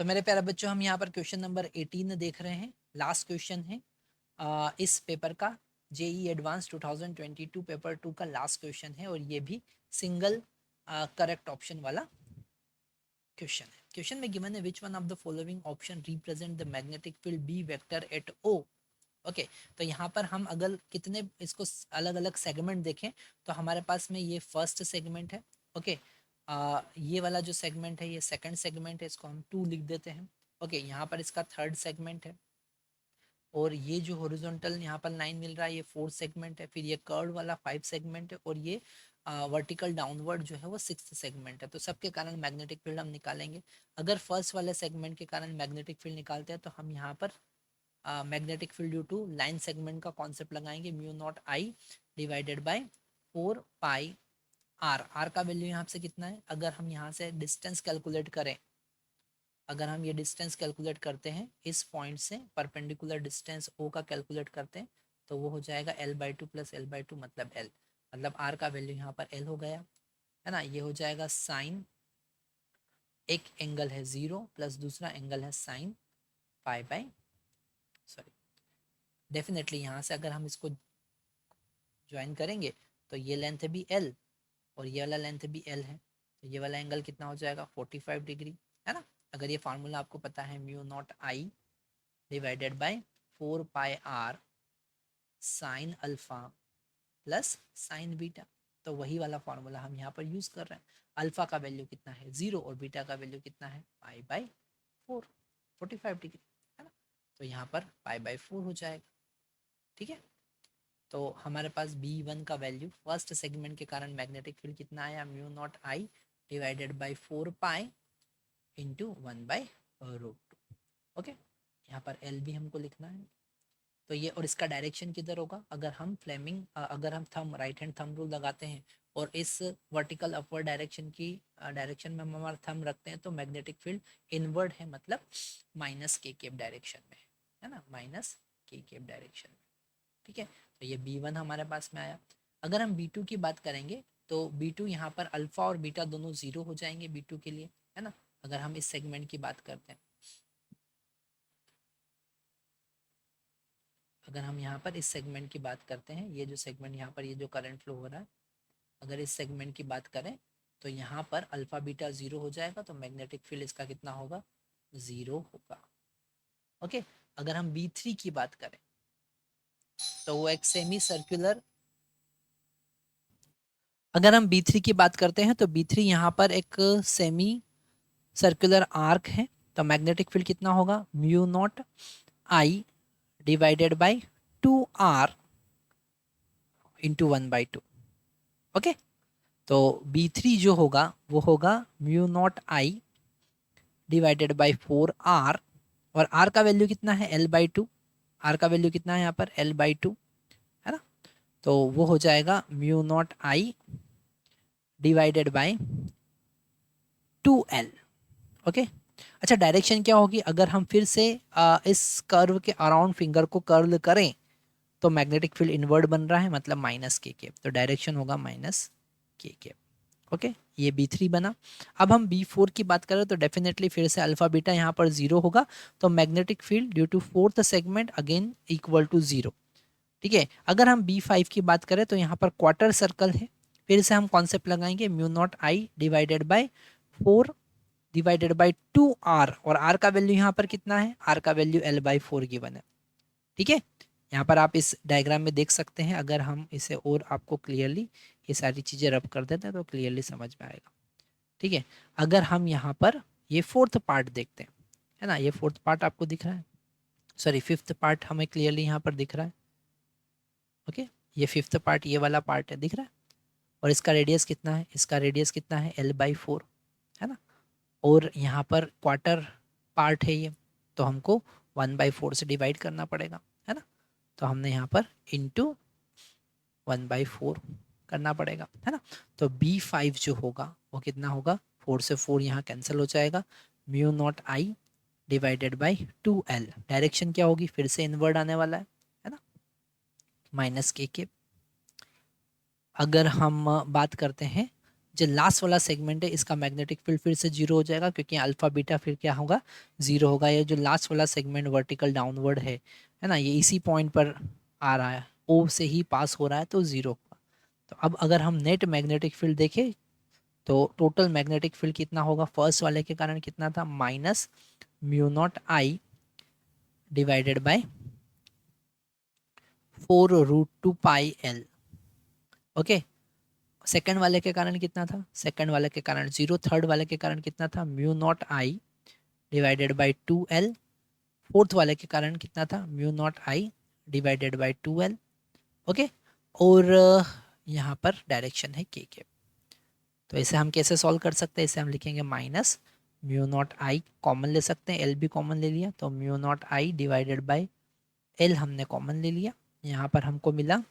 तो मेरे प्यारे बच्चों, हम यहाँ पर क्वेश्चन नंबर 18 देख रहे हैं। लास्ट क्वेश्चन है इस पेपर का, जेई एडवांस 2022 पेपर 2 का लास्ट क्वेश्चन है, और ये भी सिंगल करेक्ट ऑप्शन वाला क्वेश्चन है। क्वेश्चन में गिवन है which one of the following option represent the magnetic field B vector at O. Okay, तो यहाँ पर हम अगर कितने इसको अलग अलग सेगमेंट देखें तो हमारे पास में ये फर्स्ट सेगमेंट है। ओके, ये वाला जो सेगमेंट है ये सेकंड सेगमेंट है, इसको हम 2 लिख देते हैं। ओके, यहाँ पर इसका थर्ड सेगमेंट है, और ये जो हॉरिजॉन्टल यहाँ पर लाइन मिल रहा है ये फोर्थ सेगमेंट है, फिर ये कर्व वाला 5 सेगमेंट है, और ये वर्टिकल डाउनवर्ड जो है वो 6th सेगमेंट है। तो सबके कारण मैग्नेटिक फील्ड हम निकालेंगे। अगर फर्स्ट वाले सेगमेंट के कारण मैग्नेटिक फील्ड निकालते हैं तो हम यहाँ पर magnetic field due to line segment का कॉन्सेप्ट लगाएंगे, mu naught I divided by 4 pi R. R का वैल्यू यहाँ से कितना है, अगर हम यहाँ से डिस्टेंस कैलकुलेट करें, अगर हम ये डिस्टेंस कैलकुलेट करते हैं इस पॉइंट से परपेंडिकुलर डिस्टेंस ओ का कैलकुलेट करते हैं, तो वो हो जाएगा L/2 प्लस L/2 मतलब L, मतलब आर का वैल्यू यहाँ पर L हो गया है ना। ये हो जाएगा साइन, एक एंगल है 0 प्लस दूसरा एंगल है sine pi by, sorry, definitely यहाँ से अगर हम इसको ज्वाइन करेंगे तो ये लेंथ भी L और ये वाला लेंथ भी L है, तो ये वाला एंगल कितना हो जाएगा 45 डिग्री, है ना। अगर ये फार्मूला आपको पता है, mu naught I divided by 4 pi R sine alpha plus sine beta, तो वही वाला फार्मूला हम यहाँ पर यूज कर रहे हैं। अल्फा का वैल्यू कितना है 0 और बीटा का वैल्यू कितना है पाई बाई 4, 45 डिग्री, है ना। तो यहाँ पर पाई बाई 4 हो जाएगा। ठीक है, तो हमारे पास B1 का वैल्यू फर्स्ट सेगमेंट के कारण मैग्नेटिक फील्ड कितना आया, mu naught I divided by 4 pi into 1/√2। Okay, यहाँ पर L भी हमको लिखना है। तो ये, और इसका डायरेक्शन किधर होगा, अगर हम अगर हम thumb right hand thumb rule लगाते हैं और इस वर्टिकल अपवर्ड डायरेक्शन की डायरेक्शन में हम हमारा थंब रखते हैं, तो मैग्नेटिक फील्ड इनवर्ड है, मतलब माइनस के केप डायरेक्शन में है ना, माइनस के केप डायरेक्शन में। ठीक है, तो ये B1 हमारे पास में आया। अगर हम B2 की बात करेंगे तो B2 यहाँ पर अल्फा और बीटा दोनों 0 हो जाएंगे B2 के लिए, है ना। अगर हम इस सेगमेंट की बात करते हैं, अगर हम यहाँ पर इस सेगमेंट की बात करते हैं, ये जो सेगमेंट यहाँ पर ये जो करंट फ्लो हो रहा है, अगर इस सेगमेंट की बात करें तो यहाँ पर अल्फा बीटा 0 हो जाएगा, तो मैग्नेटिक फील्ड इसका कितना होगा 0 होगा। ओके, अगर हम B3 की बात करें तो वो एक सेमी सर्कुलर, अगर हम B3 की बात करते हैं तो B3 यहाँ पर एक सेमी सर्कुलर आर्क है, तो मैग्नेटिक फील्ड कितना होगा, mu naught I divided by 2R into 1/2। Okay, तो B3 जो होगा वो होगा mu naught I divided by 4R, और R का वैल्यू कितना है L/2, R का वैल्यू कितना है यहाँ पर L/2, है ना। तो वो हो जाएगा mu naught I divided by 2L। Okay, अच्छा, डायरेक्शन क्या होगी, अगर हम फिर से इस कर्व के अराउंड फिंगर को कर्ल करें तो मैग्नेटिक फील्ड इनवर्ड बन रहा है, मतलब माइनस के केप, तो डायरेक्शन होगा माइनस के केप। ओके, ये B3 बना। अब हम B4 की बात करें तो डेफिनेटली फिर से अल्फा बीटा यहाँ पर 0 होगा, तो magnetic field due to fourth segment again equal to 0। ठीक है, अगर हम B5 की बात करें तो यहाँ पर क्वार्टर सर्कल है, फिर से हम कॉन्सेप्ट लगाएंगे, mu naught I divided by 4 divided by 2R, और R का वैल्यू यहाँ पर कितना है, R का वैल्यू L/4 गिवन है। ठीक है, यहाँ पर आप इस डायग्राम में देख सकते हैं, अगर हम इसे और आपको क्लियरली ये सारी चीज़ें रब कर देते हैं तो क्लियरली समझ में आएगा। ठीक है, अगर हम यहाँ पर ये फोर्थ पार्ट देखते हैं, है ना, ये फोर्थ पार्ट आपको दिख रहा है, सॉरी फिफ्थ पार्ट हमें क्लियरली यहाँ पर दिख रहा है। ओके, ये फिफ्थ पार्ट ये वाला पार्ट है, दिख रहा है, और इसका रेडियस कितना है, इसका रेडियस कितना है L/4, है ना। और यहाँ पर क्वार्टर पार्ट है ये, तो हमको 1/4 से डिवाइड करना पड़ेगा, है ना। तो हमने यहाँ पर इंटू 1/4 करना पड़ेगा, है ना। तो B5 जो होगा वो कितना होगा, 4 से 4 यहाँ कैंसिल हो जाएगा, mu naught I divided by 2L। Direction क्या होगी, फिर से इनवर्ड आने वाला है ना, माइनस के। अगर हम बात करते हैं जो लास्ट वाला सेगमेंट है इसका मैग्नेटिक फील्ड फिर से जीरो हो जाएगा, क्योंकि अल्फा बीटा फिर क्या होगा, जीरो होगा। ये जो लास्ट वाला सेगमेंट वर्टिकल डाउनवर्ड है ना, ये इसी पॉइंट पर आ रहा है, ओ से ही पास हो रहा है, तो जीरो होगा। तो अब अगर हम नेट मैग्नेटिक फील्ड देखें तो टोटल मैग्नेटिक फील्ड कितना होगा, फर्स्ट वाले के कारण कितना था, minus mu naught I divided bye 4√2πl। Okay, second वाले के कारण कितना था, सेकंड वाले के कारण जीरो, थर्ड वाले के कारण कितना था, mu naught I divided by 2l, fourth वाले के कारण कितना था, mu naught I divided by 2l। Okay, और यहाँ पर डायरेक्शन है के। तो इसे हम कैसे सॉल्व कर सकते हैं, इसे हम लिखेंगे माइनस म्यू नॉट आई, कॉमन ले सकते हैं, एल भी कॉमन ले लिया, तो mu naught I divided by L हमने कॉमन ले लिया। यहाँ पर हमको मिला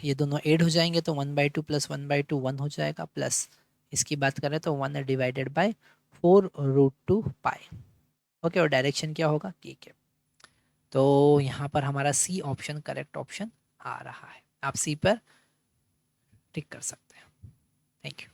ये दोनों ऐड हो जाएंगे तो 1/2 प्लस 1/2 1 हो जाएगा, प्लस इसकी बात करें तो 1 डिवाइडेड बाई 4√2π। ओके, और डायरेक्शन क्या होगा, के। तो यहाँ पर हमारा सी ऑप्शन करेक्ट ऑप्शन आ रहा है। आप सी पर टिक कर सकते हैं। Thank you.